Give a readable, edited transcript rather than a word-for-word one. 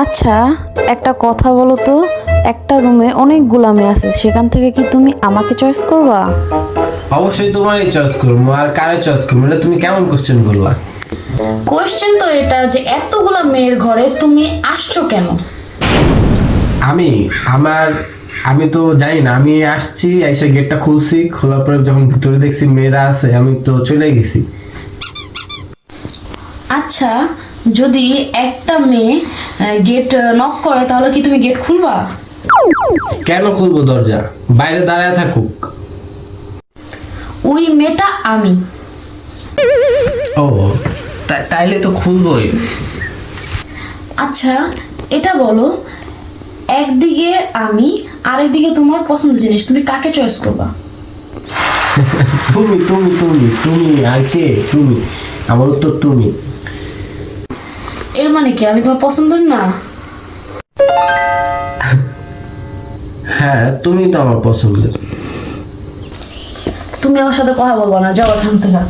আচ্ছা, একটা কথা বলো তো, একটা রুমে অনেকগুলা মেয়ে আছে, সেখান থেকে কি তুমি আমাকে চয়েস করবা? অবশ্যই তোমারই চয়েস করবো, আর কারে চয়েস করবো? এটা তুমি কেমন কোশ্চেন করলা? কোয়েশ্চেন তো এটা যে এতগুলা মেয়ের ঘরে তুমি আসছো কেন? আমি আমার আমি তো জানি না, আমি আসছি, এসে গেটটা খুলছি, খোলার পরে যখন ভিতরে দেখছি মেয়েরা আছে, আমি তো চলে গেছি। আচ্ছা, যদি একটা মেয়ে গেট নক করে তাহলে কি তুমি গেট খুলবা? কেন খুলবো দরজা? বাইরে দাঁড়ায় থাকুক। ওই মেয়েটা আমি। ও, তাইলে তো খুলবোই। আচ্ছা, এটা বলো, একদিকে আমি আরেকদিকে তোমার পছন্দের জিনিস, তুমি কাকে চয়েস করবা? তুমি তুমি তুমি তুমি আর কে? তুমি, আমার উত্তর তুমি। এর মানে কি আমি তোমার পছন্দের না? হ্যাঁ, তুমি তো আমার পছন্দের। তুমি আমার সাথে কথা বলবো না, যাও এখান থেকে।